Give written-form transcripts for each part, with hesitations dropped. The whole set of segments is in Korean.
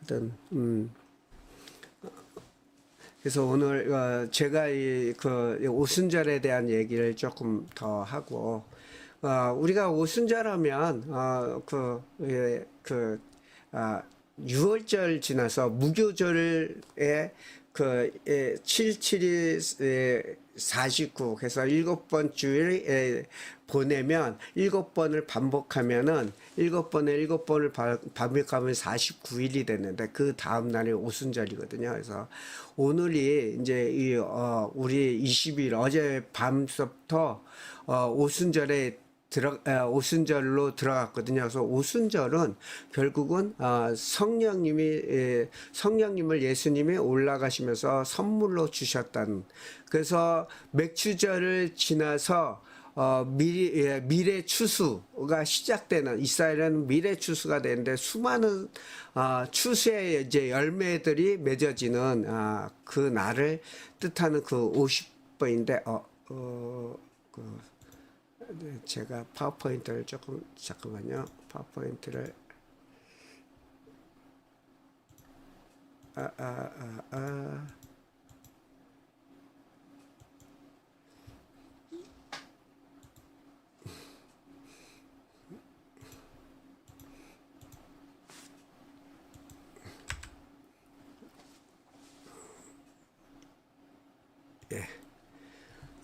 하여튼 그래서 오늘 제가 그 오순절에 대한 얘기를 조금 더 하고 우리가 오순절하면 유월절 지나서 무교절에 그 7, 49 그래서 7번 주일 보내면 7번을 반복하면은 7번을 반복하면 49일이 됐는데 그 다음 날이 오순절이거든요. 그래서 오늘이 이제 우리 20일 어제 밤부터 오순절에 오순절로 들어갔거든요. 그래서 오순절은 결국은 성령님을 예수님이 올라가시면서 선물로 주셨다는. 그래서 맥추절을 지나서 미래 추수가 시작되는, 이스라엘은 미래 추수가 되는데 수많은 추수의 이제 열매들이 맺어지는 그 날을 뜻하는 그 50번인데 네, 제가 파워포인트를 조금 잠깐만요. 파워포인트를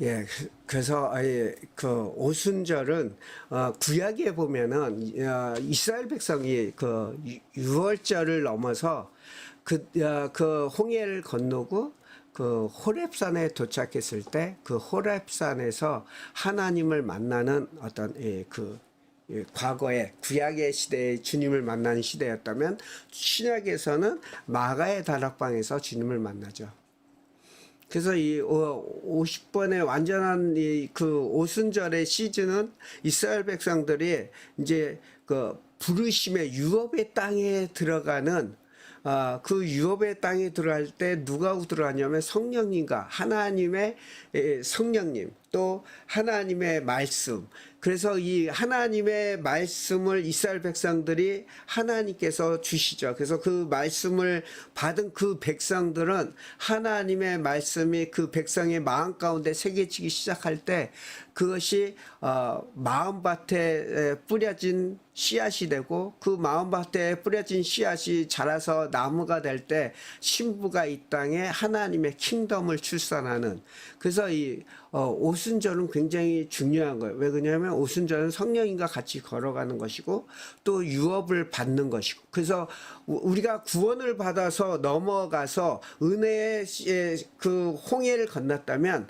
예, 그래서 그 오순절은 구약에 보면은 이스라엘 백성이 그 유월절을 넘어서 그 홍해를 건너고 그 호렙산에 도착했을 때 그 호렙산에서 하나님을 만나는 어떤 과거의 구약의 시대에 주님을 만나는 시대였다면 신약에서는 마가의 다락방에서 주님을 만나죠. 그래서 이 50번의 완전한 그 오순절의 시즌은 이스라엘 백성들이 이제 그 부르심의 유업의 땅에 들어가는 그 유업의 땅에 들어갈 때 누가 들어가냐면 성령님과 하나님의 성령님 또 하나님의 말씀. 그래서 이 하나님의 말씀을 이스라엘 백성들이 하나님께서 주시죠. 그래서 그 말씀을 받은 그 백성들은 하나님의 말씀이 그 백성의 마음 가운데 새겨지기 시작할 때 그것이 마음밭에 뿌려진 씨앗이 되고 그 마음밭에 뿌려진 씨앗이 자라서 나무가 될 때 신부가 이 땅에 하나님의 킹덤을 출산하는. 그래서 이 오순절은 굉장히 중요한 거예요. 왜 그러냐면 오순절은 성령님과 같이 걸어가는 것이고 또 유업을 받는 것이고. 그래서 우리가 구원을 받아서 넘어가서 은혜의 그 홍해를 건넜다면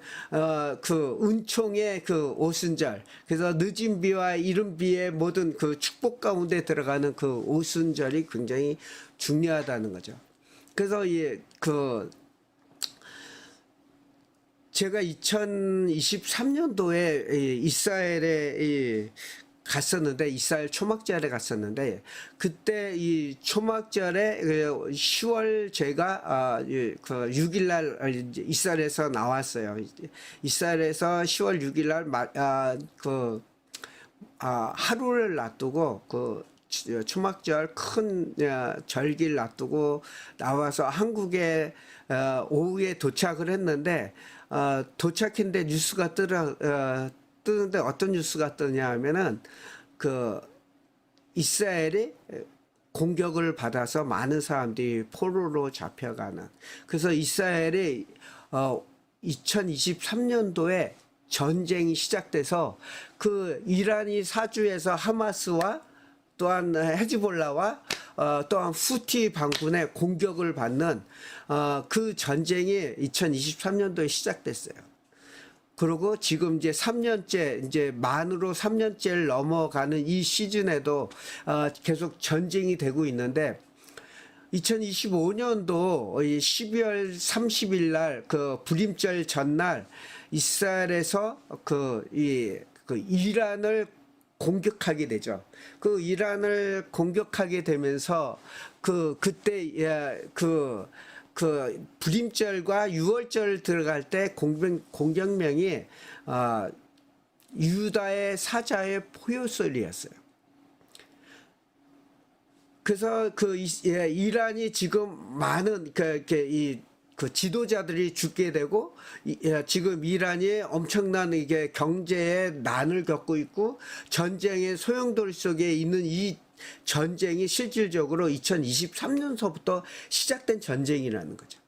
그 은총의 그 오순절, 그래서 늦은 비와 이른 비의 모든 그 축복 가운데 들어가는 그 오순절이 굉장히 중요하다는 거죠. 그래서 제가 2023년도에 이스라엘에 갔었는데, 이스라엘 초막절에 갔었는데, 그때 이 초막절에 10월 제가 그 6일날 이스라엘에서 나왔어요. 이스라엘에서 10월 6일날 하루를 놔두고 그 초막절 큰 절기를 놔두고 나와서 한국에 오후에 도착을 했는데 도착했는데 뉴스가 뜨는데 어떤 뉴스가 뜨냐 하면은 그 이스라엘이 공격을 받아서 많은 사람들이 포로로 잡혀가는. 그래서 이스라엘이 2023년도에 전쟁이 시작돼서 그 이란이 사주에서 하마스와 또한 헤즈볼라와 또한 후티 반군의 공격을 받는 그 전쟁이 2023년도에 시작됐어요. 그리고 지금 이제 3년째, 이제 만으로 3년째를 넘어가는 이 시즌에도 계속 전쟁이 되고 있는데 2025년도 12월 30일 날 그 불임절 전날 이스라엘에서 그 이란을 공격하게 되죠. 그 이란을 공격하게 되면서 그때 불임절과 유월절 들어갈 때 공격명이 유다의 사자의 포효설이었어요. 그래서 이란이 지금 많은 그 지도자들이 죽게 되고 지금 이란이 엄청난 이게 경제의 난을 겪고 있고 전쟁의 소용돌이 속에 있는 이 전쟁이 실질적으로 2023년서부터 시작된 전쟁이라는 거죠.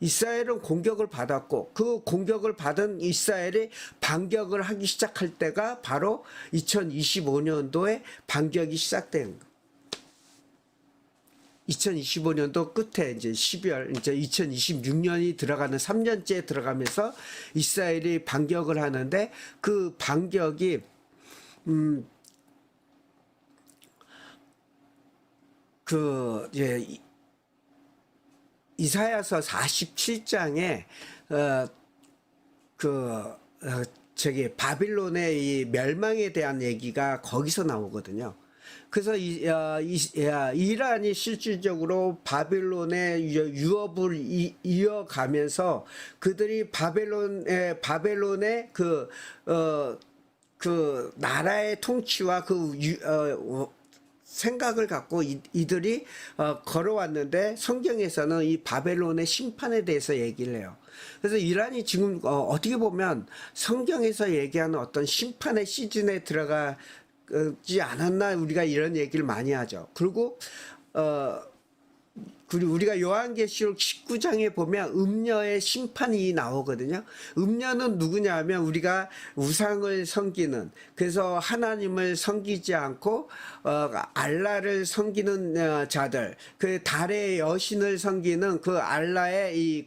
이스라엘은 공격을 받았고 그 공격을 받은 이스라엘이 반격을 하기 시작할 때가 바로 2025년도에 반격이 시작된 거예요. 2025년도 끝에 이제 12월 이제 2026년이 들어가는 3년째 들어가면서 이스라엘이 반격을 하는데 그 반격이 이사야서 47장에 바빌론의 이 멸망에 대한 얘기가 거기서 나오거든요. 그래서 이란이 실질적으로 바벨론의 유업을 이어가면서 그들이 바벨론의 그 나라의 통치와 생각을 갖고 이들이 걸어왔는데 성경에서는 이 바벨론의 심판에 대해서 얘기를 해요. 그래서 이란이 지금 어떻게 보면 성경에서 얘기하는 어떤 심판의 시즌에 들어가지 않았나 우리가 이런 얘기를 많이 하죠. 그리고 우리가 요한계시록 19장에 보면 음녀의 심판이 나오거든요. 음녀는 누구냐 하면 우리가 우상을 섬기는, 그래서 하나님을 섬기지 않고 알라를 섬기는 자들, 그 달의 여신을 섬기는 그 알라의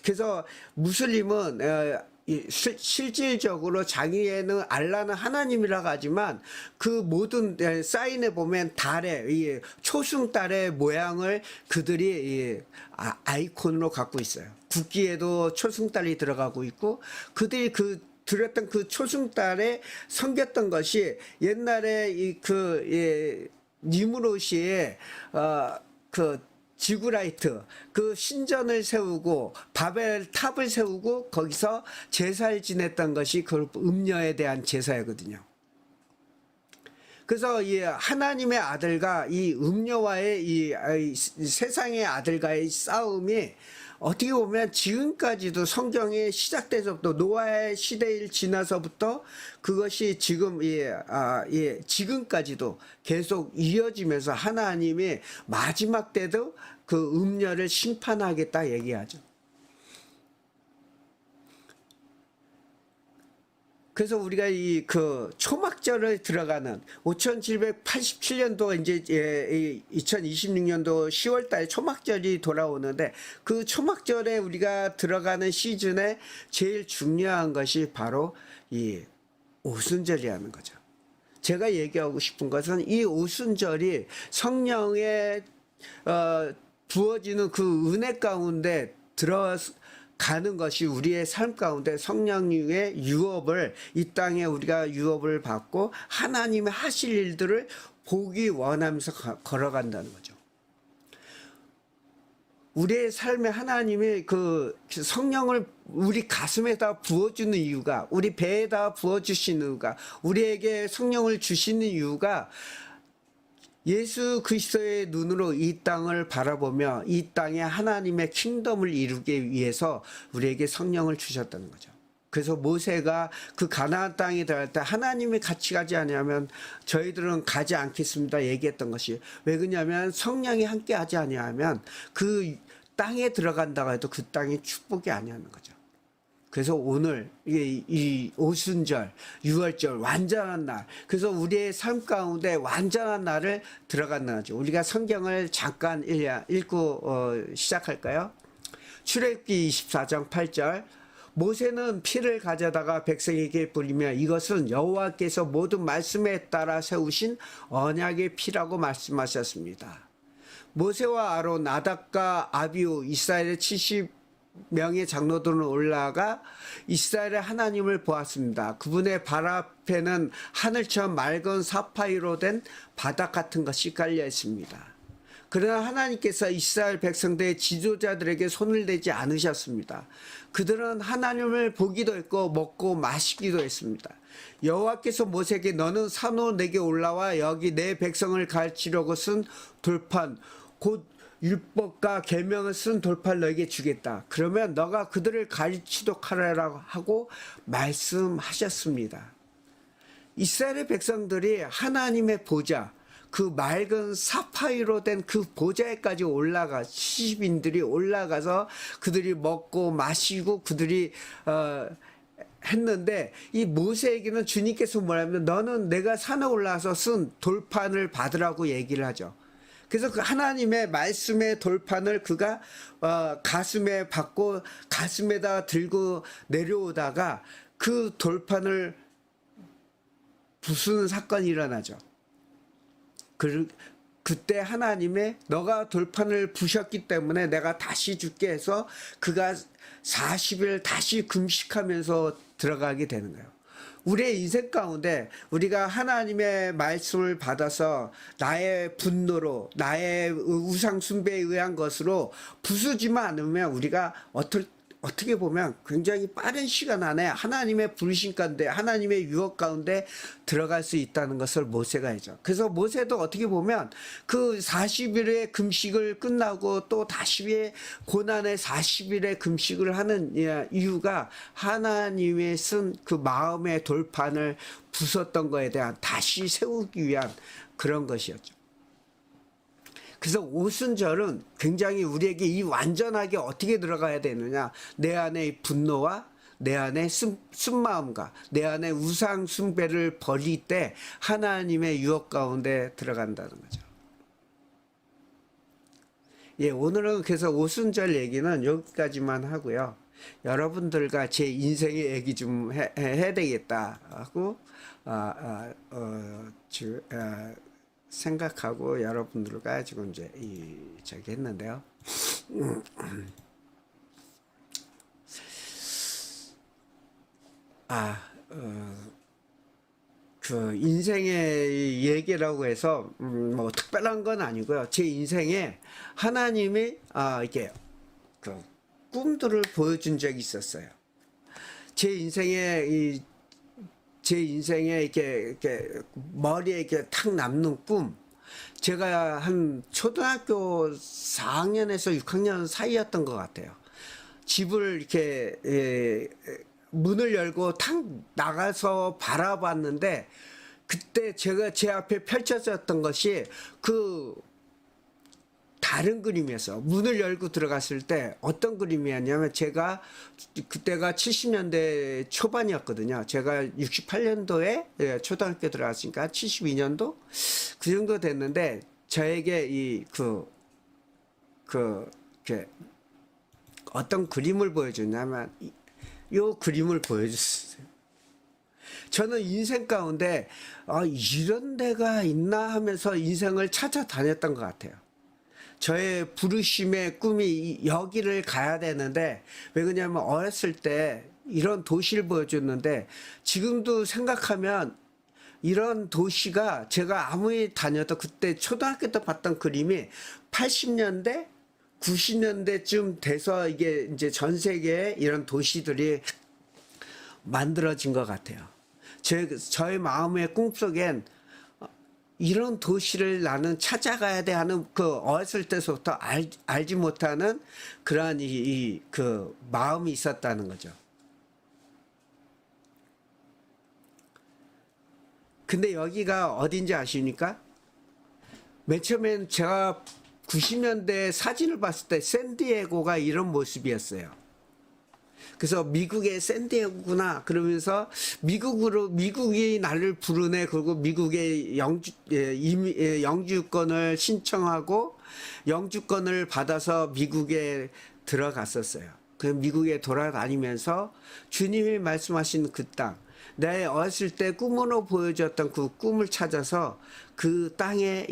그래서 무슬림은 실질적으로 자기에는 알라는 하나님이라고 하지만 그 모든 사인에 보면 달의 이 초승달의 모양을 그들이 아이콘으로 갖고 있어요. 국기에도 초승달이 들어가고 있고 그들이 들었던 그 초승달에 섬겼던 것이 옛날에 니무롯이 지구라이트 그 신전을 세우고 바벨 탑을 세우고 거기서 제사를 지냈던 것이 그 음녀에 대한 제사거든요. 그래서 이 하나님의 아들과 이 음녀와의 이 세상의 아들과의 싸움이 어떻게 보면 지금까지도 성경이 시작돼서부터 노아의 시대를 지나서부터 그것이 지금까지도 계속 이어지면서 하나님이 마지막 때도 그 음녀를 심판하겠다 얘기하죠. 그래서 우리가 초막절을 들어가는 5787년도 이제 2026년도 10월 달에 초막절이 돌아오는데 그 초막절에 우리가 들어가는 시즌에 제일 중요한 것이 바로 이 오순절이라는 거죠. 제가 얘기하고 싶은 것은 이 오순절이 성령의 부어지는 그 은혜 가운데 가는 것이 우리의 삶 가운데 성령의 유업을 이 땅에 우리가 유업을 받고 하나님의 하실 일들을 보기 원하면서 걸어간다는 거죠. 우리의 삶에 하나님의 그 성령을 우리 가슴에다 부어주는 이유가, 우리 배에다 부어주시는 이유가, 우리에게 성령을 주시는 이유가 예수 그리스도의 눈으로 이 땅을 바라보며 이 땅에 하나님의 킹덤을 이루기 위해서 우리에게 성령을 주셨다는 거죠. 그래서 모세가 그 가나안 땅에 들어갈 때 하나님이 같이 가지 아니하면 저희들은 가지 않겠습니다 얘기했던 것이 왜 그러냐면 성령이 함께 하지 아니하면 그 땅에 들어간다고 해도 그 땅이 축복이 아니하는 거죠. 그래서 오늘 이 오순절, 유월절 완전한 날, 그래서 우리의 삶 가운데 완전한 날을 들어간다는 거죠. 우리가 성경을 잠깐 읽고 시작할까요? 출애굽기 24장 8절. 모세는 피를 가져다가 백성에게 뿌리며 이것은 여호와께서 모든 말씀에 따라 세우신 언약의 피라고 말씀하셨습니다. 모세와 아론, 나답과 아비후, 이스라엘의 70명의 장로들은 올라가 이스라엘의 하나님을 보았습니다. 그분의 발 앞에는 하늘처럼 맑은 사파이로 된 바닥 같은 것이 깔려 있습니다. 그러나 하나님께서 이스라엘 백성들의 지도자들에게 손을 대지 않으셨습니다. 그들은 하나님을 보기도 했고 먹고 마시기도 했습니다. 여호와께서 모세에게 너는 산으로 내게 올라와 여기 내 백성을 가르치려고 쓴 돌판 곧 율법과 계명을 쓴 돌판을 너에게 주겠다. 그러면 너가 그들을 가르치도록 하라고 하고 말씀하셨습니다. 이스라엘의 백성들이 하나님의 보좌, 그 맑은 사파이로 된 그 보좌에까지 올라가, 시집인들이 올라가서 그들이 먹고 마시고 그들이 했는데, 이 모세에게는 주님께서 뭐냐면 너는 내가 산에 올라와서 쓴 돌판을 받으라고 얘기를 하죠. 그래서 그 하나님의 말씀의 돌판을 그가 가슴에 받고 가슴에다 들고 내려오다가 그 돌판을 부수는 사건이 일어나죠. 그때 하나님의 너가 돌판을 부셨기 때문에 내가 다시 줄게 해서 그가 40일 다시 금식하면서 들어가게 되는 거예요. 우리의 인생 가운데 우리가 하나님의 말씀을 받아서 나의 분노로 나의 우상 숭배에 의한 것으로 부수지만 않으면 우리가 어떻게 보면 굉장히 빠른 시간 안에 하나님의 부르심 가운데 하나님의 유혹 가운데 들어갈 수 있다는 것을 모세가 하죠. 그래서 모세도 어떻게 보면 그 40일의 금식을 끝나고 또 다시 고난의 40일의 금식을 하는 이유가 하나님의 쓴 그 마음의 돌판을 부쉈던 것에 대한 다시 세우기 위한 그런 것이었죠. 그래서 오순절은 굉장히 우리에게 이 완전하게 어떻게 들어가야 되느냐, 내 안의 분노와 내 안의 순마음과 내 안의 우상 숭배를 버릴 때 하나님의 유혹 가운데 들어간다는 거죠. 예, 오늘은 그래서 오순절 얘기는 여기까지만 하고요. 여러분들과 제 인생의 얘기 좀 해야 되겠다 하고 생각하고 여러분들과 지금 이제 저기 했는데요. 그 인생의 얘기라고 해서 뭐 특별한 건 아니고요. 제 인생에 하나님이 이렇게 그 꿈들을 보여준 적이 있었어요. 제 인생에 이렇게 머리에 이렇게 탁 남는 꿈. 제가 한 초등학교 4학년에서 6학년 사이였던 것 같아요. 집을 이렇게 문을 열고 탁 나가서 바라봤는데 그때 제 앞에 펼쳐졌던 것이 그 다른 그림이었어. 문을 열고 들어갔을 때 어떤 그림이었냐면 제가 그때가 70년대 초반이었거든요. 제가 68년도에 초등학교 들어갔으니까 72년도 그 정도 됐는데 저에게 이렇게 어떤 그림을 보여주냐면 요 그림을 보여줬어요. 저는 인생 가운데 이런 데가 있나 하면서 인생을 찾아다녔던 것 같아요. 저의 부르심의 꿈이 여기를 가야 되는데 왜 그러냐면 어렸을 때 이런 도시를 보여줬는데 지금도 생각하면 이런 도시가 제가 아무리 다녀도 그때 초등학교 때 봤던 그림이 80년대 90년대쯤 돼서 이게 이제 전 세계에 이런 도시들이 만들어진 것 같아요. 저의 마음의 꿈속엔 이런 도시를 나는 찾아가야 돼 하는 그 어렸을 때부터 알지 못하는 그러한 그 마음이 있었다는 거죠. 근데 여기가 어딘지 아십니까? 맨 처음엔 제가 90년대 사진을 봤을 때 샌디에고가 이런 모습이었어요. 그래서 미국의 샌디에고구나 그러면서 미국이 나를 부르네. 그리고 미국의 영주권을 신청하고 영주권을 받아서 미국에 들어갔었어요. 그 미국에 돌아다니면서 주님이 말씀하신 그 땅, 내 어렸을 때 꿈으로 보여줬던 그 꿈을 찾아서 그 땅에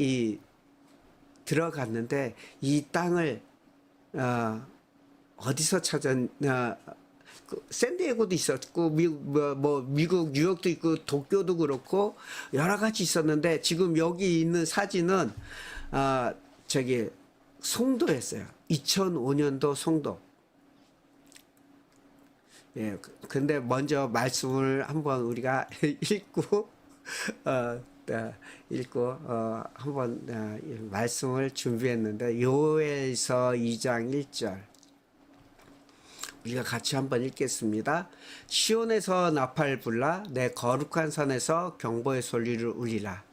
들어갔는데 이 땅을 어디서 찾았냐? 샌디에고도 있었고 미국 뉴욕도 있고 도쿄도 그렇고 여러 가지 있었는데 지금 여기 있는 사진은 저기 송도였어요. 2005년도 송도. 예, 근데 먼저 말씀을 한번 우리가 읽고 한번 말씀을 준비했는데 요엘서 2장 1절 우리가 같이 한번 읽겠습니다. 시온에서 나팔 불라 내 거룩한 산에서 경보의 소리를 울리라.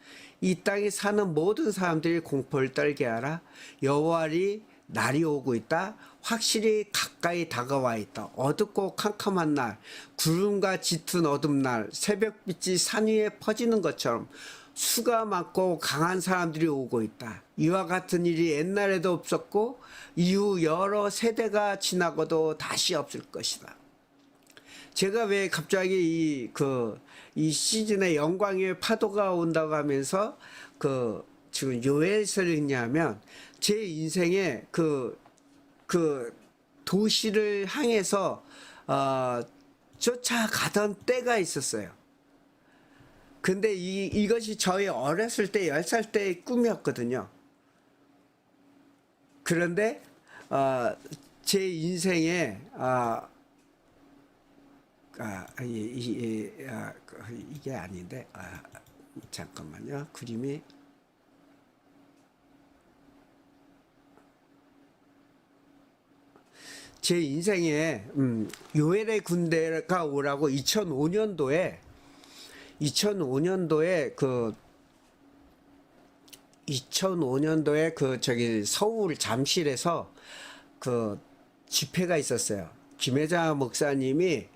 이 땅에 사는 모든 사람들이 공포를 떨게 하라. 여호와의 날이 오고 있다. 확실히 가까이 다가와 있다. 어둡고 캄캄한 날, 구름과 짙은 어둠 날, 새벽빛이 산 위에 퍼지는 것처럼 수가 많고 강한 사람들이 오고 있다. 이와 같은 일이 옛날에도 없었고 이후 여러 세대가 지나고도 다시 없을 것이다. 제가 왜 갑자기 이 시즌에 영광의 파도가 온다고 하면서 지금 요엘서를 읽냐면 제 인생에 그 도시를 향해서 쫓아가던 때가 있었어요. 근데 이것이 저희 어렸을 때 10살 때의 꿈이었거든요. 그런데 제 인생에 이게 아닌데 잠깐만요. 그림이 제 인생에 요엘의 군대가 오라고 2005년도에 저기 서울 잠실에서 집회가 있었어요. 김혜자 목사님이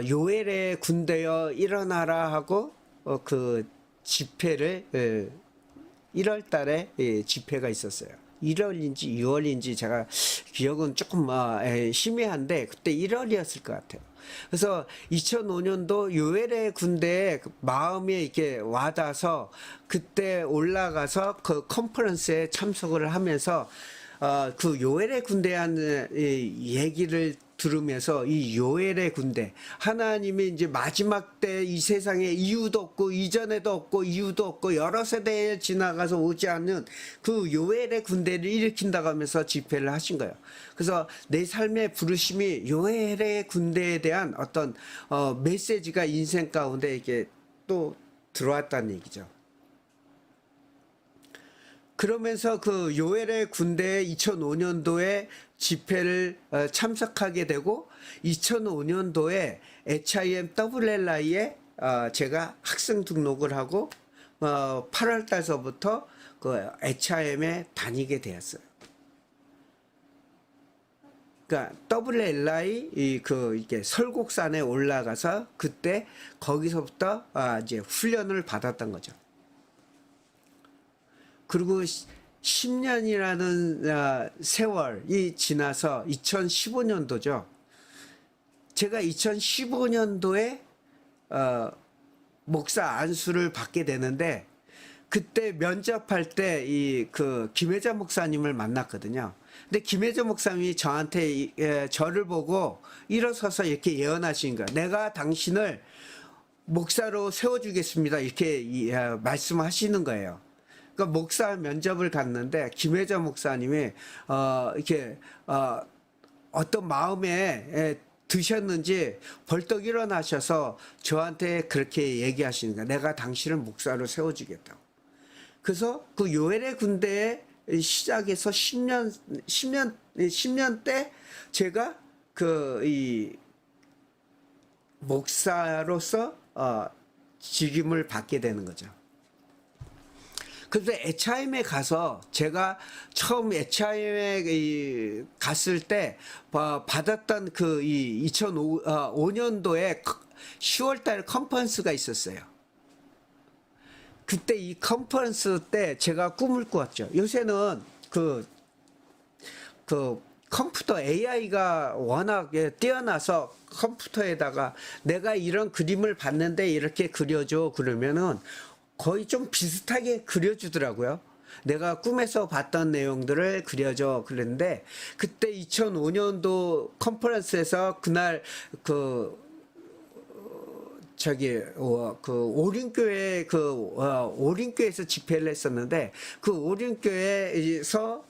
요엘의 군대여 일어나라 하고 집회를 1월 달에 집회가 있었어요. 1월인지 2월인지 제가 기억은 조금 희미한데 그때 1월이었을 것 같아요. 그래서 2005년도 요엘의 군대에 마음이 이렇게 와닿아서 그때 올라가서 그 컨퍼런스에 참석을 하면서 그 요엘의 군대에 한 얘기를 들으면서 이 요엘의 군대 하나님이 이제 마지막 때 이 세상에 이유도 없고 이전에도 없고 이유도 없고 여러 세대에 지나가서 오지 않는 그 요엘의 군대를 일으킨다고 하면서 집회를 하신 거예요. 그래서 내 삶의 부르심이 요엘의 군대에 대한 어떤 메시지가 인생 가운데 이게 또 들어왔다는 얘기죠. 그러면서 그 요엘의 군대에 2005년도에 집회를 참석하게 되고 2005년도에 HIMWLI에 제가 학생 등록을 하고 8월 달서부터 그 HIM에 다니게 되었어요. 그러니까 WLI 이게 설곡산에 올라가서 그때 거기서부터 이제 훈련을 받았던 거죠. 그리고 10년이라는 세월이 지나서 2015년도죠. 제가 2015년도에 목사 안수를 받게 되는데 그때 면접할 때 김혜자 목사님을 만났거든요. 근데 김혜자 목사님이 저한테 저를 보고 일어서서 이렇게 예언하신 거예요. 내가 당신을 목사로 세워주겠습니다. 이렇게 말씀하시는 거예요. 그러니까 목사 면접을 갔는데 김혜자 목사님이 이렇게 어떤 마음에 드셨는지 벌떡 일어나셔서 저한테 그렇게 얘기하시는 거예요. 내가 당신을 목사로 세워주겠다고. 그래서 그 요엘의 군대의 시작에서 10년 때 제가 이 목사로서 직임을 받게 되는 거죠. 그래서 HIM에 가서 제가 처음 HIM에 갔을 때 받았던 그 2005년도에 10월달 컨퍼런스가 있었어요. 그때 이 컨퍼런스 때 제가 꿈을 꾸었죠. 요새는 그 컴퓨터 AI가 워낙 뛰어나서 컴퓨터에다가 내가 이런 그림을 봤는데 이렇게 그려줘 그러면은 거의 좀 비슷하게 그려주더라고요. 내가 꿈에서 봤던 내용들을 그려줘 그랬는데 그때 2005년도 컨퍼런스에서 그날 그 오륜교회 오륜교회에서 집회를 했었는데 그 오륜교회에서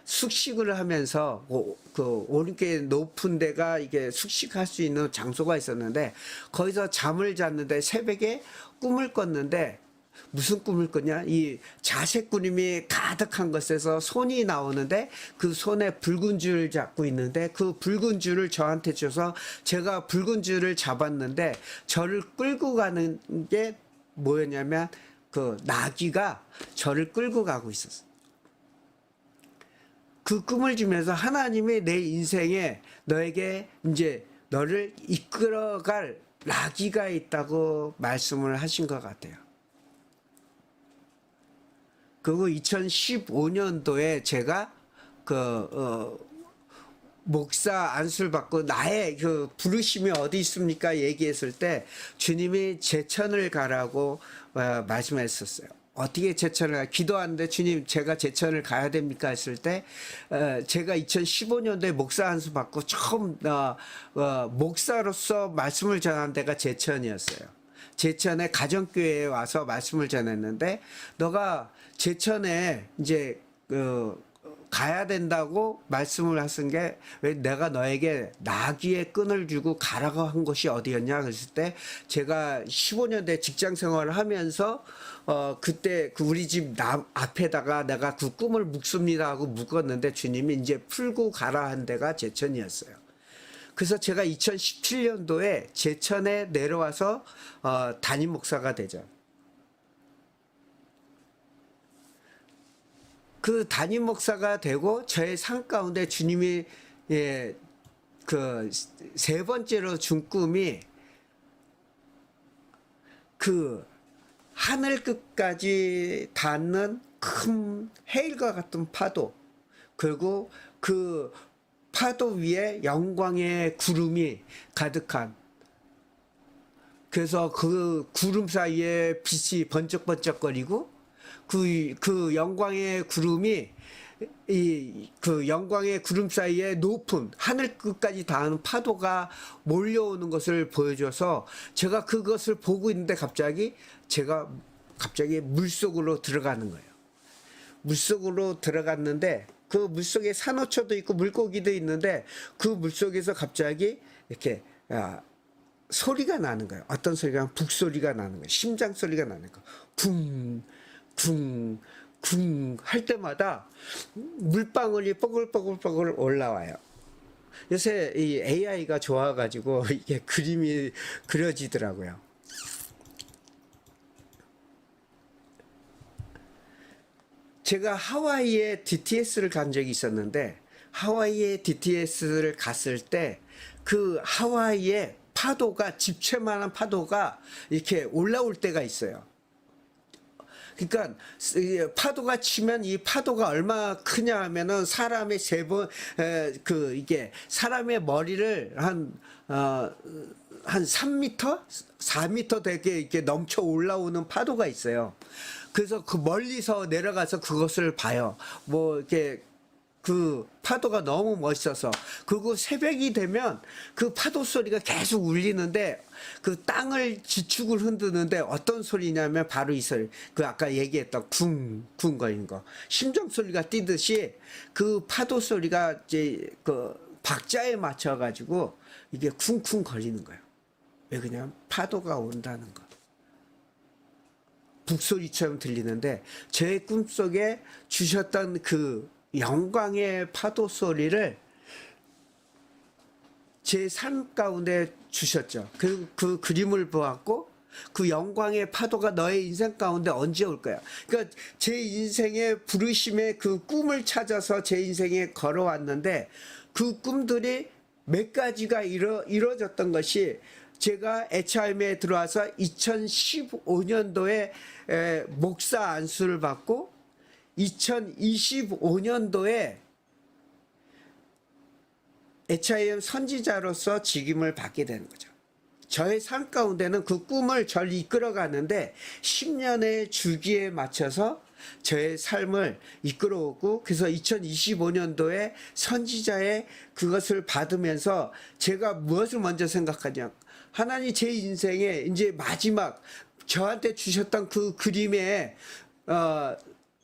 숙식을 하면서 그 오륜교회 높은 데가 이게 숙식할 수 있는 장소가 있었는데 거기서 잠을 잤는데 새벽에 꿈을 꿨는데 무슨 꿈을 꿨냐? 이 자색 구름이 가득한 것에서 손이 나오는데 그 손에 붉은 줄 잡고 있는데 그 붉은 줄을 저한테 줘서 제가 붉은 줄을 잡았는데 저를 끌고 가는 게 뭐였냐면 그 나귀가 저를 끌고 가고 있었어요. 그 꿈을 주면서 하나님이 내 인생에 너에게 이제 너를 이끌어갈 나귀가 있다고 말씀을 하신 것 같아요. 그리고 2015년도에 제가 목사 안수를 받고 나의 그 부르심이 어디 있습니까? 얘기했을 때 주님이 제천을 가라고 말씀했었어요. 어떻게 제천을 가? 기도하는데 주님 제가 제천을 가야 됩니까? 했을 때 제가 2015년도에 목사 안수 받고 처음 목사로서 말씀을 전한 데가 제천이었어요. 제천의 가정교회에 와서 말씀을 전했는데 너가 제천에 이제 가야 된다고 말씀을 하신 게 왜 내가 너에게 나귀의 끈을 주고 가라고 한 곳이 어디였냐 그랬을 때 제가 15년대 직장 생활을 하면서 그때 그 우리 집 앞에다가 내가 그 꿈을 묶습니다 하고 묶었는데 주님이 이제 풀고 가라 한 데가 제천이었어요. 그래서 제가 2017년도에 제천에 내려와서 담임 목사가 되죠. 그 담임 목사가 되고 저의 삶 가운데 주님이 그 세 번째로 준 꿈이 그 하늘 끝까지 닿는 큰 해일과 같은 파도, 그리고 그 파도 위에 영광의 구름이 가득한, 그래서 그 구름 사이에 빛이 번쩍번쩍거리고 그 영광의 구름이 그 영광의 구름 사이에 높은 하늘 끝까지 닿는 파도가 몰려오는 것을 보여줘서 제가 그것을 보고 있는데 제가 갑자기 물속으로 들어가는 거예요. 물속으로 들어갔는데 그 물속에 산호초도 있고 물고기도 있는데 그 물속에서 갑자기 이렇게 소리가 나는 거예요. 어떤 소리가? 북소리가 나는 거예요. 심장 소리가 나는 거예요. 쿵 쿵 할 때마다 물방울이 뽀글뽀글 올라와요. 요새 이 AI가 좋아가지고 이게 그림이 그려지더라고요. 제가 하와이에 DTS를 간 적이 있었는데 하와이에 DTS를 갔을 때 그 하와이에 파도가 집채만한 파도가 이렇게 올라올 때가 있어요. 그러니까 파도가 치면 이 파도가 얼마나 크냐 하면은 사람의 이게 사람의 머리를 한 3m, 4m 되게 이렇게 넘쳐 올라오는 파도가 있어요. 그래서 그 멀리서 내려가서 그것을 봐요. 뭐 이렇게 그 파도가 너무 멋있어서. 그리고 새벽이 되면 그 파도 소리가 계속 울리는데 그 땅을 지축을 흔드는데 어떤 소리냐면 바로 이 소리. 그 아까 얘기했던 쿵쿵 거리는 거. 심장 소리가 뛰듯이 그 파도 소리가 이제 그 박자에 맞춰 가지고 이게 쿵쿵 거리는 거예요. 왜 그냥 파도가 온다는 거. 북소리처럼 들리는데 제 꿈속에 주셨던 그 영광의 파도 소리를 제 삶 가운데 주셨죠. 그 그림을 보았고 그 영광의 파도가 너의 인생 가운데 언제 올 거야. 그러니까 제 인생의 부르심의 그 꿈을 찾아서 제 인생에 걸어왔는데 그 꿈들이 몇 가지가 이루어졌던 것이 제가 HRM에 들어와서 2015년도에 목사 안수를 받고 2025년도에 HIM 선지자로서 직임을 받게 되는 거죠. 저의 삶 가운데는 그 꿈을 저를 이끌어가는데 10년의 주기에 맞춰서 저의 삶을 이끌어오고, 그래서 2025년도에 선지자의 그것을 받으면서 제가 무엇을 먼저 생각하냐 하나님 제 인생에 이제 마지막 저한테 주셨던 그 그림에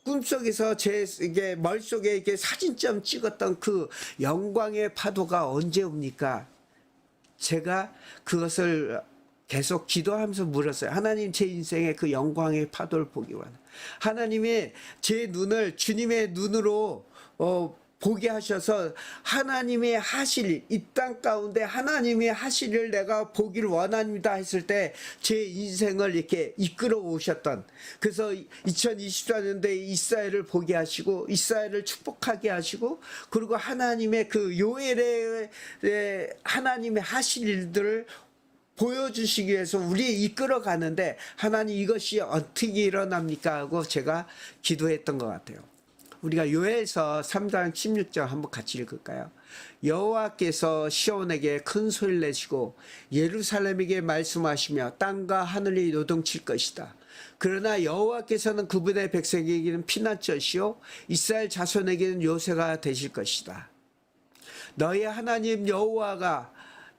꿈속에서 제 이게 머릿속에 이렇게 사진점 찍었던 그 영광의 파도가 언제 옵니까? 제가 그것을 계속 기도하면서 물었어요. 하나님 제 인생의 그 영광의 파도를 보기 원해요. 하나님이 제 눈을 주님의 눈으로 보게 하셔서 하나님의 하실 이 땅 가운데 하나님의 하실을 내가 보기를 원합니다 했을 때 제 인생을 이렇게 이끌어 오셨던, 그래서 2024년도에 이스라엘을 보게 하시고 이스라엘을 축복하게 하시고, 그리고 하나님의 그 요엘의 하나님의 하실 일들을 보여주시기 위해서 우리 이끌어 가는데 하나님 이것이 어떻게 일어납니까 하고 제가 기도했던 것 같아요. 우리가 요엘서 3장 16절 한번 같이 읽을까요? 여호와께서 시온에게 큰 소리를 내시고 예루살렘에게 말씀하시며 땅과 하늘이 요동칠 것이다. 그러나 여호와께서는 그분의 백성에게는 피난처시요 이스라엘 자손에게는 요새가 되실 것이다. 너희 하나님 여호와가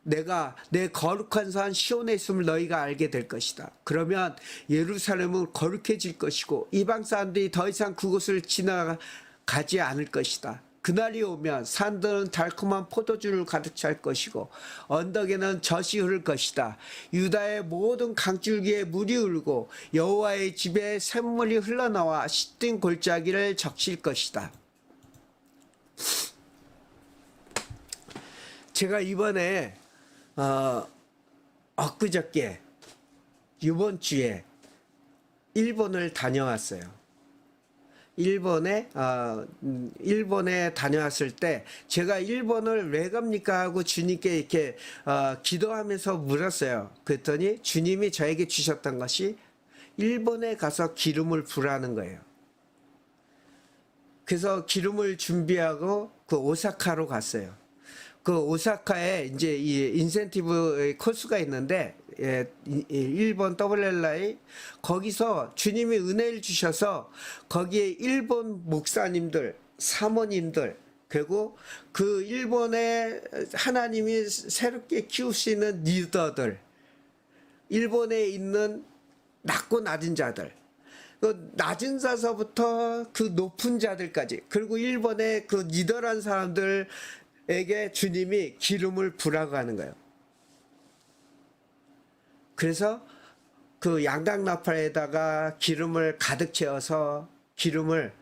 내가 내 거룩한 산 시온에 있음을 너희가 알게 될 것이다. 그러면 예루살렘은 거룩해질 것이고 이방 사람들이 더 이상 그곳을 지나가지 않을 것이다. 그날이 오면 산들은 달콤한 포도주를 가득 찰 것이고 언덕에는 젖이 흐를 것이다. 유다의 모든 강줄기에 물이 흐르고 여호와의 집에 샘물이 흘러나와 시든 골짜기를 적실 것이다. 제가 이번에 엊그저께 이번 주에 일본을 다녀왔어요. 일본에 다녀왔을 때 제가 일본을 왜 갑니까 하고 주님께 이렇게 기도하면서 물었어요. 그랬더니 주님이 저에게 주셨던 것이 일본에 가서 기름을 부라는 거예요. 그래서 기름을 준비하고 그 오사카로 갔어요. 그 오사카에 이제 이 인센티브 코스가 있는데 일본 WLI 거기서 주님이 은혜를 주셔서 거기에 일본 목사님들, 사모님들, 그리고 그 일본에 하나님이 새롭게 키우시는 리더들, 일본에 있는 낮고 낮은 자들, 그 낮은 자서부터 그 높은 자들까지, 그리고 일본의 그 리더란 사람들 에게 주님이 기름을 부라고 하는 거예요. 그래서 그 양강나팔에다가 기름을 가득 채워서 기름을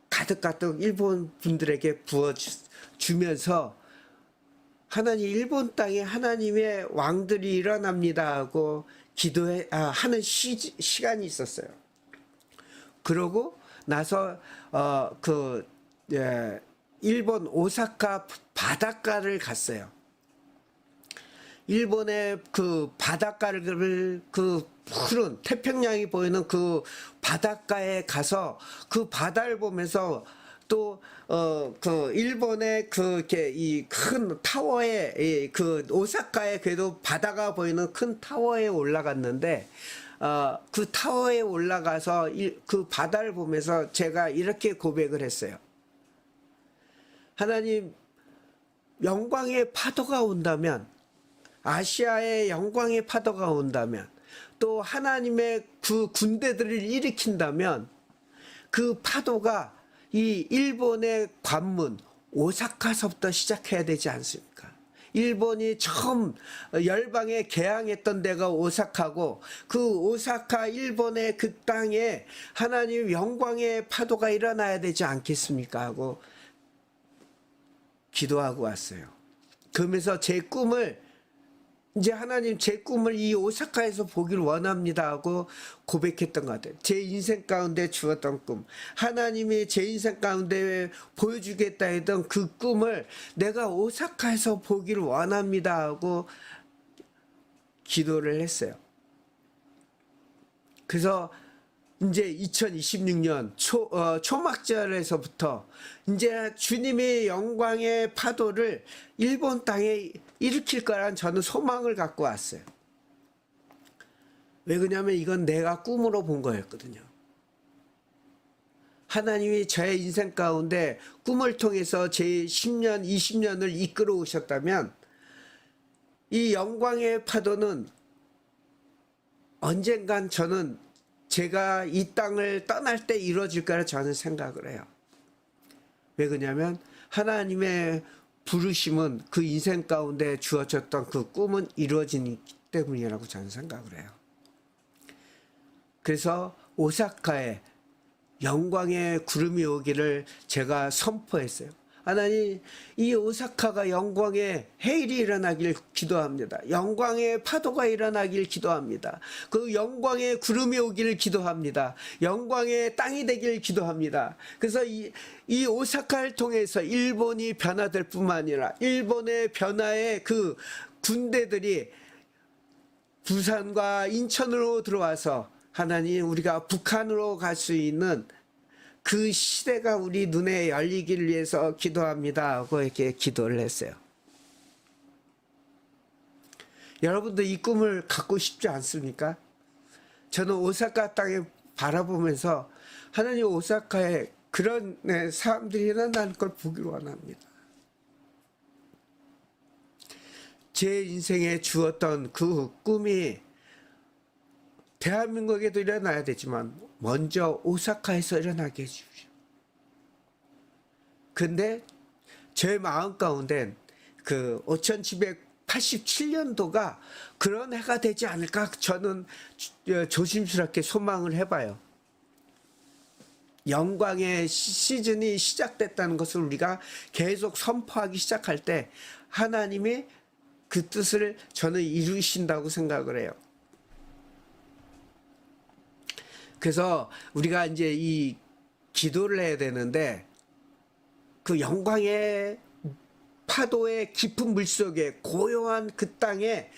가득 일본 분들에게 부어주면서 하나님 일본 땅에 하나님의 왕들이 일어납니다 하고 하는 시간이 있었어요. 그러고 나서 일본 오사카 바닷가를 갔어요. 일본의 그 바닷가를 그 푸른 태평양이 보이는 그 바닷가에 가서 그 바다를 보면서 또 그 일본의 그 이렇게 이 큰 타워에 그 오사카에 그래도 바다가 보이는 큰 타워에 올라갔는데 그 타워에 올라가서 그 바다를 보면서 제가 이렇게 고백을 했어요. 하나님 영광의 파도가 온다면, 아시아의 영광의 파도가 온다면, 또 하나님의 그 군대들을 일으킨다면 그 파도가 이 일본의 관문 오사카서부터 시작해야 되지 않습니까? 일본이 처음 열방에 개항했던 데가 오사카고 그 오사카 일본의 그 땅에 하나님 영광의 파도가 일어나야 되지 않겠습니까? 하고 기도하고 왔어요. 그러면서 제 꿈을 이제 하나님 제 꿈을 이 오사카에서 보길 원합니다 하고 고백했던 것 같아요. 제 인생 가운데 주었던 꿈, 하나님이 제 인생 가운데 보여주겠다 했던 그 꿈을 내가 오사카에서 보길 원합니다 하고 기도를 했어요. 그래서 이제 2026년 초막절에서부터 이제 주님의 영광의 파도를 일본 땅에 일으킬 거란 저는 소망을 갖고 왔어요. 왜 그러냐면 이건 내가 꿈으로 본 거였거든요. 하나님이 저의 인생 가운데 꿈을 통해서 제 10년, 20년을 이끌어 오셨다면 이 영광의 파도는 언젠간 저는 제가 이 땅을 떠날 때 이루어질 거라 저는 생각을 해요. 왜 그러냐면 하나님의 부르심은 그 인생 가운데 주어졌던 그 꿈은 이루어지기 때문이라고 저는 생각을 해요. 그래서 오사카에 영광의 구름이 오기를 제가 선포했어요. 하나님, 이 오사카가 영광의 해일이 일어나길 기도합니다. 영광의 파도가 일어나길 기도합니다. 그 영광의 구름이 오기를 기도합니다. 영광의 땅이 되길 기도합니다. 그래서 이 오사카를 통해서 일본이 변화될 뿐만 아니라 일본의 변화의 그 군대들이 부산과 인천으로 들어와서 하나님, 우리가 북한으로 갈 수 있는 그 시대가 우리 눈에 열리기를 위해서 기도합니다 하고 이렇게 기도를 했어요. 여러분도 이 꿈을 갖고 싶지 않습니까? 저는 오사카 땅에 바라보면서 하나님, 오사카에 그런 사람들이 일어나는 걸 보기를 원합니다. 제 인생에 주었던 그 꿈이 대한민국에도 일어나야 되지만 먼저 오사카에서 일어나게 해주십시오. 근데 제 마음 가운데 그 5787년도가 그런 해가 되지 않을까 저는 조심스럽게 소망을 해봐요. 영광의 시즌이 시작됐다는 것을 우리가 계속 선포하기 시작할 때 하나님이 그 뜻을 저는 이루신다고 생각을 해요. 그래서 우리가 이제 이 기도를 해야 되는데 그 영광의 파도의 깊은 물속에 고요한 그 땅에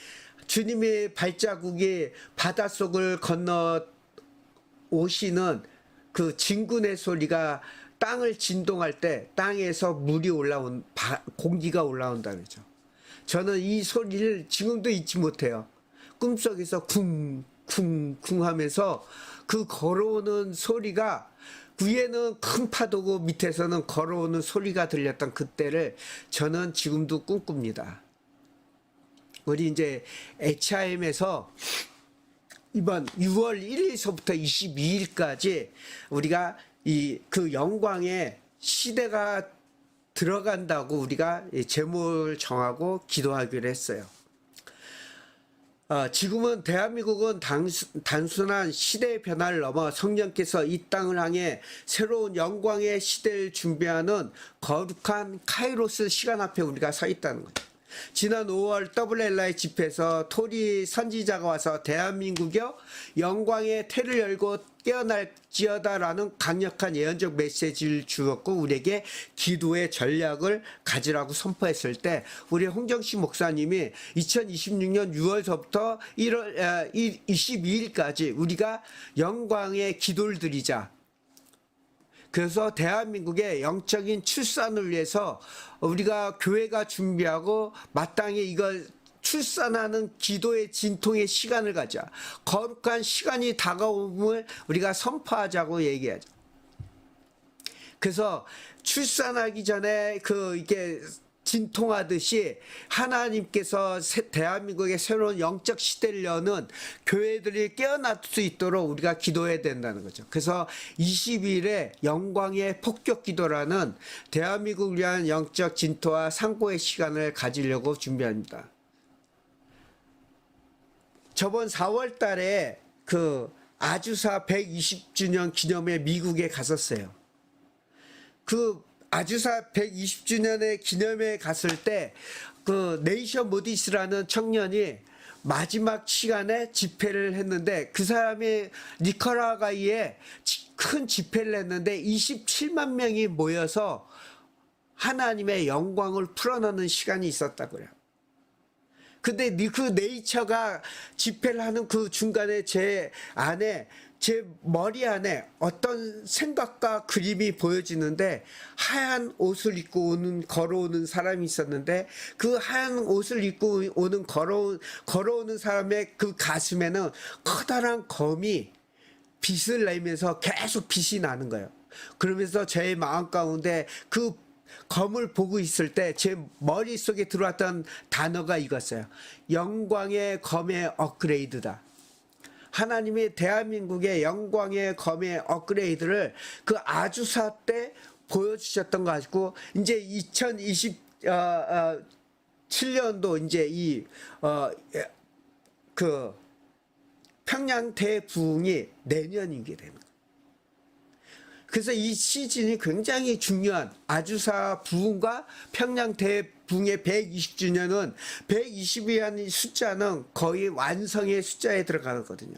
주님의 발자국이 바닷속을 건너 오시는 그 진군의 소리가 땅을 진동할 때 땅에서 물이 공기가 올라온다는 거죠. 저는 이 소리를 지금도 잊지 못해요. 꿈속에서 쿵쿵쿵 하면서 그 걸어오는 소리가 위에는 큰 파도고 밑에서는 걸어오는 소리가 들렸던 그때를 저는 지금도 꿈꿉니다. 우리 이제 HIM에서 이번 6월 1일서부터 22일까지 우리가 그 영광의 시대가 들어간다고 우리가 제목을 정하고 기도하기로 했어요. 지금은 대한민국은 단순한 시대의 변화를 넘어 성령께서 이 땅을 향해 새로운 영광의 시대를 준비하는 거룩한 카이로스 시간 앞에 우리가 서 있다는 거죠. 지난 5월 WLI 집회에서 토리 선지자가 와서 대한민국이여 영광의 태를 열고 깨어날지어다라는 강력한 예언적 메시지를 주었고 우리에게 기도의 전략을 가지라고 선포했을 때 우리 홍정식 목사님이 2026년 6월서부터 1월 22일까지 우리가 영광의 기도를 드리자. 그래서 대한민국의 영적인 출산을 위해서 우리가 교회가 준비하고 마땅히 이걸 출산하는 기도의 진통의 시간을 가자. 거룩한 시간이 다가옴을 우리가 선포하자고 얘기하죠. 그래서 출산하기 전에 이게 진통하듯이 하나님께서 대한민국의 새로운 영적 시대를 여는 교회들이 깨어날 수 있도록 우리가 기도해야 된다는 거죠. 그래서 20일에 영광의 폭격 기도라는 대한민국을 위한 영적 진토와 상고의 시간을 가지려고 준비합니다. 저번 4월 달에 그 아주사 120주년 기념회 미국에 갔었어요. 그 아주사 120주년의 기념회에 갔을 때 그 네이션 모디스라는 청년이 마지막 시간에 집회를 했는데 그 사람이 니카라과이에 큰 집회를 했는데 27만 명이 모여서 하나님의 영광을 풀어내는 시간이 있었다고 그래요. 근데 그 네이처가 집회를 하는 그 중간에 제 머리 안에 어떤 생각과 그림이 보여지는데 하얀 옷을 입고 걸어오는 사람이 있었는데 그 하얀 옷을 입고 걸어오는 사람의 그 가슴에는 커다란 검이 빛을 내면서 계속 빛이 나는 거예요. 그러면서 제 마음 가운데 그 검을 보고 있을 때 제 머릿속에 들어왔던 단어가 이거였어요. 영광의 검의 업그레이드다. 하나님이 대한민국의 영광의 검의 업그레이드를 그 아주사 때 보여주셨던 거 가지고 이제 2027년도 이제 그 평양 대부흥이 내년이게 되는 거예요. 그래서 이 시즌이 굉장히 중요한 아주사 부흥과 평양 대부흥의 120주년은 120이라는 숫자는 거의 완성의 숫자에 들어가거든요.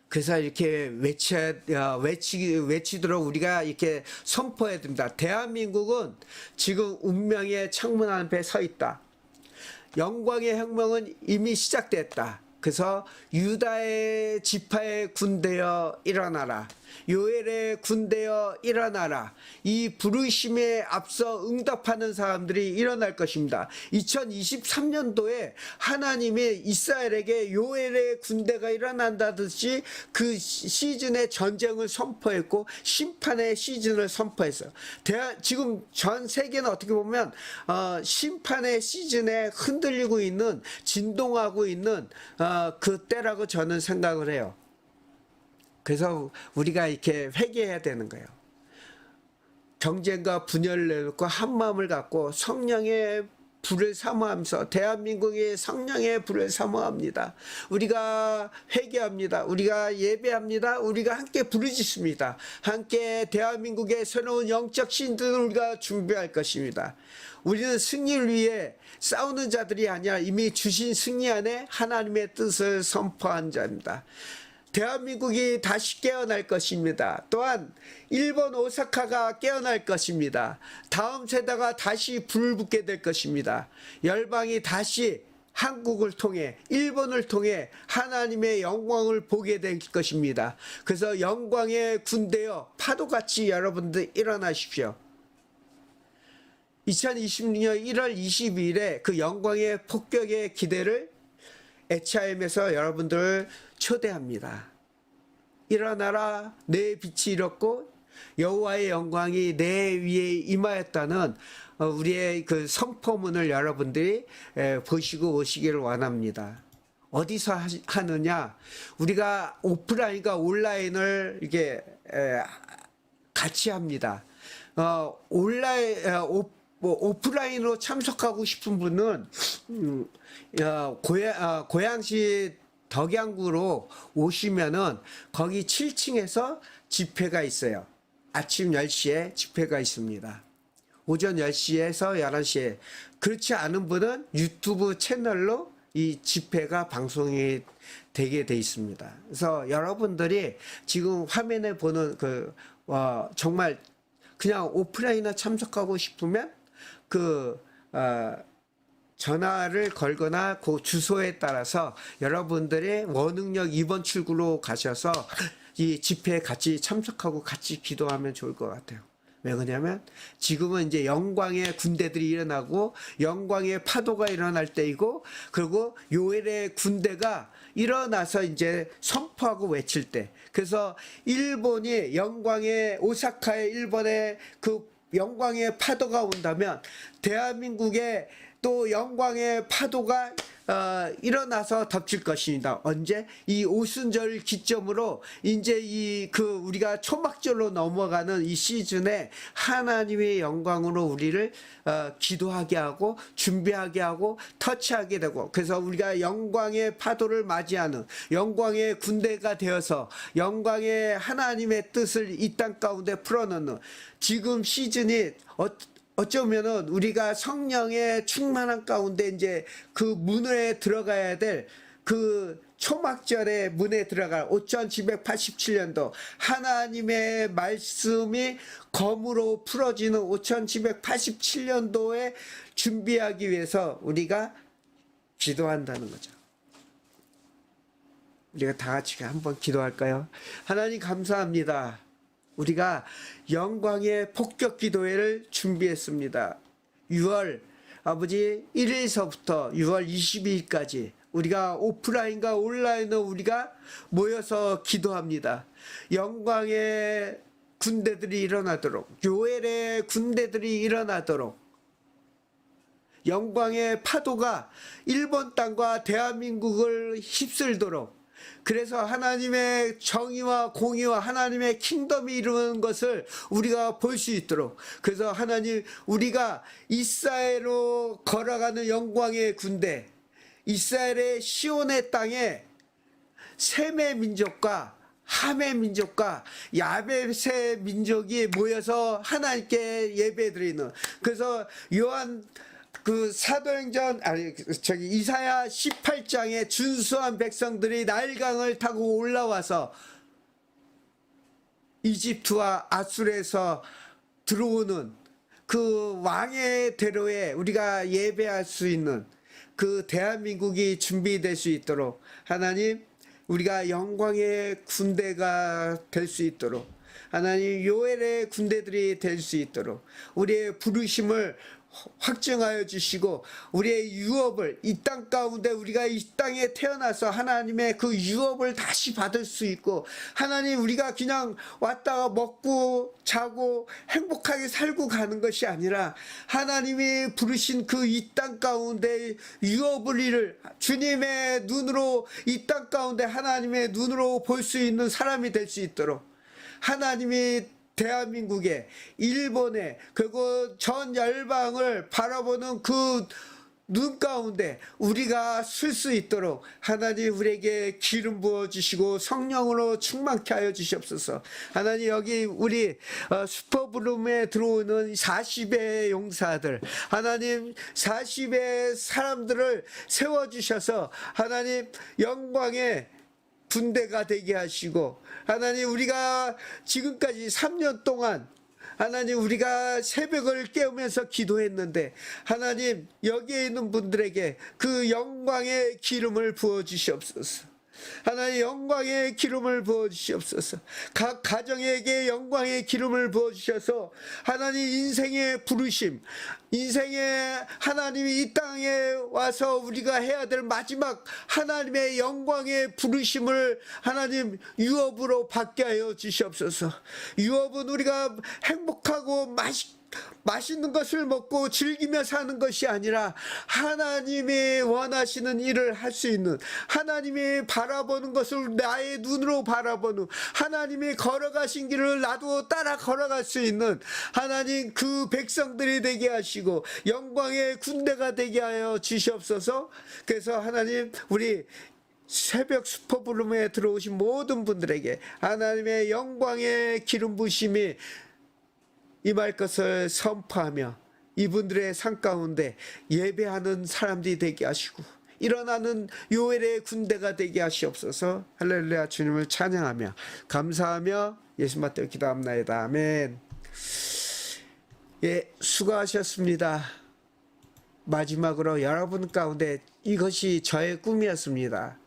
그래서 이렇게 외치도록 우리가 이렇게 선포해야 됩니다. 대한민국은 지금 운명의 창문 앞에 서 있다. 영광의 혁명은 이미 시작됐다. 그래서 유다의 지파의 군대여 일어나라. 요엘의 군대여 일어나라. 이 부르심에 앞서 응답하는 사람들이 일어날 것입니다. 2023년도에 하나님이 이스라엘에게 요엘의 군대가 일어난다듯이 그 시즌의 전쟁을 선포했고 심판의 시즌을 선포했어요. 지금 전 세계는 어떻게 보면 심판의 시즌에 흔들리고 있는, 진동하고 있는 그 때라고 저는 생각을 해요. 그래서 우리가 이렇게 회개해야 되는 거예요. 경쟁과 분열을 내놓고 한 마음을 갖고 성령의 불을 사모하면서 대한민국의 성령의 불을 사모합니다. 우리가 회개합니다. 우리가 예배합니다. 우리가 함께 부르짖습니다. 함께 대한민국의 새로운 영적 신들을 우리가 준비할 것입니다. 우리는 승리를 위해 싸우는 자들이 아니라 이미 주신 승리 안에 하나님의 뜻을 선포한 자입니다. 대한민국이 다시 깨어날 것입니다. 또한 일본 오사카가 깨어날 것입니다. 다음 세대가 다시 불을 붙게 될 것입니다. 열방이 다시 한국을 통해, 일본을 통해 하나님의 영광을 보게 될 것입니다. 그래서 영광의 군대여 파도같이 여러분들 일어나십시오. 2026년 1월 22일에 그 영광의 폭격의 기대를 HIM에서 여러분들을 초대합니다. 일어나라, 내 빛이 일었고 여호와의 영광이 내 위에 임하였다는 우리의 그 선포문을 여러분들이 보시고 오시기를 원합니다. 어디서 하느냐? 우리가 오프라인과 온라인을 이게 같이 합니다. 오프라인으로 참석하고 싶은 분은 고양시 덕양구로 오시면은 거기 7층에서 집회가 있어요. 아침 10시에 집회가 있습니다. 오전 10시에서 11시에. 그렇지 않은 분은 유튜브 채널로 이 집회가 방송이 되게 돼 있습니다. 그래서 여러분들이 지금 화면에 보는 정말 그냥 오프라인에 참석하고 싶으면 전화를 걸거나 그 주소에 따라서 여러분들의 원흥역 2번 출구로 가셔서 이 집회에 같이 참석하고 같이 기도하면 좋을 것 같아요. 왜 그러냐면 지금은 이제 영광의 군대들이 일어나고 영광의 파도가 일어날 때이고, 그리고 요엘의 군대가 일어나서 이제 선포하고 외칠 때, 그래서 일본이 영광의 오사카의 일본의 그 영광의 파도가 온다면 대한민국의 또 영광의 파도가 일어나서 덮칠 것입니다. 언제? 이 오순절 기점으로 이제 우리가 초막절로 넘어가는 이 시즌에 하나님의 영광으로 우리를 기도하게 하고 준비하게 하고 터치하게 되고, 그래서 우리가 영광의 파도를 맞이하는 영광의 군대가 되어서 영광의 하나님의 뜻을 이 땅 가운데 풀어넣는 지금 시즌이 어쩌면은 우리가 성령의 충만한 가운데 이제 그 문에 들어가야 될 그 초막절의 문에 들어갈 5787년도 하나님의 말씀이 검으로 풀어지는 5787년도에 준비하기 위해서 우리가 기도한다는 거죠. 우리가 다 같이 한번 기도할까요? 하나님 감사합니다. 우리가 영광의 폭격 기도회를 준비했습니다. 6월 아버지 1일서부터 6월 22일까지 우리가 오프라인과 온라인으로 우리가 모여서 기도합니다. 영광의 군대들이 일어나도록, 요엘의 군대들이 일어나도록, 영광의 파도가 일본 땅과 대한민국을 휩쓸도록, 그래서 하나님의 정의와 공의와 하나님의 킹덤이 이루는 것을 우리가 볼 수 있도록, 그래서 하나님, 우리가 이스라엘로 걸어가는 영광의 군대, 이스라엘의 시온의 땅에 셈의 민족과 함의 민족과 야벳의 민족이 모여서 하나님께 예배드리는, 그래서 요한 사도행전 이사야 18장에 준수한 백성들이 나일강을 타고 올라와서 이집트와 아수르에서 들어오는 그 왕의 대로에 우리가 예배할 수 있는 그 대한민국이 준비될 수 있도록, 하나님, 우리가 영광의 군대가 될 수 있도록, 하나님, 요엘의 군대들이 될 수 있도록 우리의 부르심을 확증하여 주시고, 우리의 유업을, 이 땅 가운데 우리가 이 땅에 태어나서 하나님의 그 유업을 다시 받을 수 있고, 하나님, 우리가 그냥 왔다가 먹고 자고 행복하게 살고 가는 것이 아니라 하나님이 부르신 그 이 땅 가운데 유업을 이룰, 주님의 눈으로 이 땅 가운데 하나님의 눈으로 볼 수 있는 사람이 될 수 있도록, 하나님이 대한민국에, 일본에, 그리고 전 열방을 바라보는 그 눈 가운데 우리가 쓸 수 있도록 하나님, 우리에게 기름 부어 주시고 성령으로 충만케 하여 주시옵소서. 하나님, 여기 우리 슈퍼블룸에 들어오는 40의 용사들, 하나님, 40의 사람들을 세워주셔서 하나님, 영광의 군대가 되게 하시고, 하나님, 우리가 지금까지 3년 동안 하나님, 우리가 새벽을 깨우면서 기도했는데, 하나님, 여기에 있는 분들에게 그 영광의 기름을 부어 주시옵소서. 하나님, 영광의 기름을 부어 주시옵소서. 각 가정에게 영광의 기름을 부어 주셔서 하나님, 인생의 부르심, 인생의 하나님이 이 땅에 와서 우리가 해야 될 마지막 하나님의 영광의 부르심을 하나님, 유업으로 받게 하여 주시옵소서. 유업은 우리가 행복하고 맛있는 것을 먹고 즐기며 사는 것이 아니라 하나님이 원하시는 일을 할 수 있는, 하나님이 바라보는 것을 나의 눈으로 바라보는, 하나님이 걸어가신 길을 나도 따라 걸어갈 수 있는 하나님, 그 백성들이 되게 하시고 영광의 군대가 되게 하여 주시옵소서. 그래서 하나님, 우리 새벽 슈퍼블룸에 들어오신 모든 분들에게 하나님의 영광의 기름 부심이 임할 것을 선포하며 이분들의 삶 가운데 예배하는 사람들이 되게 하시고 일어나는 요엘의 군대가 되게 하시옵소서. 할렐루야. 주님을 찬양하며 감사하며 예수님 받들어 기도합나이다. 아멘. 예, 수고하셨습니다. 마지막으로 여러분 가운데 이것이 저의 꿈이었습니다.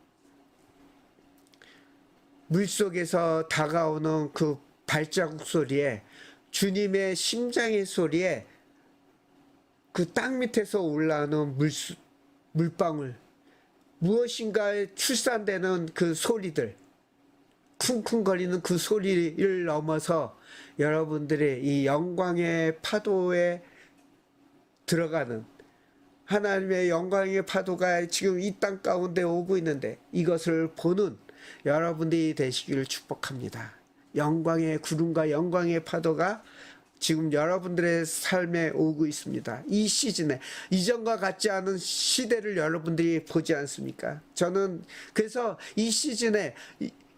물속에서 다가오는 그 발자국 소리에, 주님의 심장의 소리에, 그 땅 밑에서 올라오는 물방울, 무엇인가에 출산되는 그 소리들, 쿵쿵거리는 그 소리를 넘어서 여러분들의 이 영광의 파도에 들어가는, 하나님의 영광의 파도가 지금 이 땅 가운데 오고 있는데 이것을 보는 여러분들이 되시기를 축복합니다. 영광의 구름과 영광의 파도가 지금 여러분들의 삶에 오고 있습니다. 이 시즌에 이전과 같지 않은 시대를 여러분들이 보지 않습니까? 저는 그래서 이 시즌에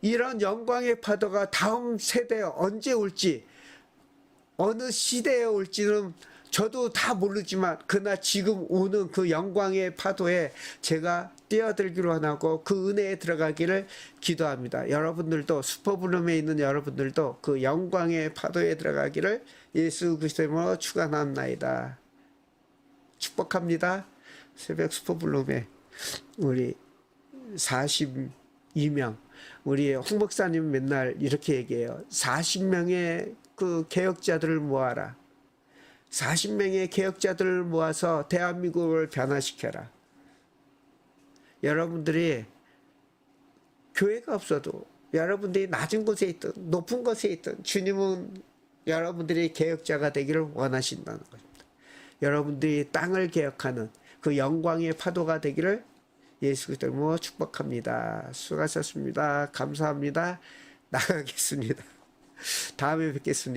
이런 영광의 파도가 다음 세대에 언제 올지, 어느 시대에 올지는 저도 다 모르지만 그러나 지금 오는 그 영광의 파도에 제가 뛰어들기로 원하고 그 은혜에 들어가기를 기도합니다. 여러분들도, 슈퍼블룸에 있는 여러분들도 그 영광의 파도에 들어가기를 예수 그리스도의 이름으로 축원합나이다. 축복합니다. 새벽 슈퍼블룸에 우리 42명, 우리 홍 목사님 맨날 이렇게 얘기해요. 40명의 그 개혁자들을 모아라. 40명의 개혁자들을 모아서 대한민국을 변화시켜라. 여러분들이 교회가 없어도 여러분들이 낮은 곳에 있든 높은 곳에 있든 주님은 여러분들이 개혁자가 되기를 원하신다는 것입니다. 여러분들이 땅을 개혁하는 그 영광의 파도가 되기를 예수 그리스도로 축복합니다. 수고하셨습니다. 감사합니다. 나가겠습니다. 다음에 뵙겠습니다.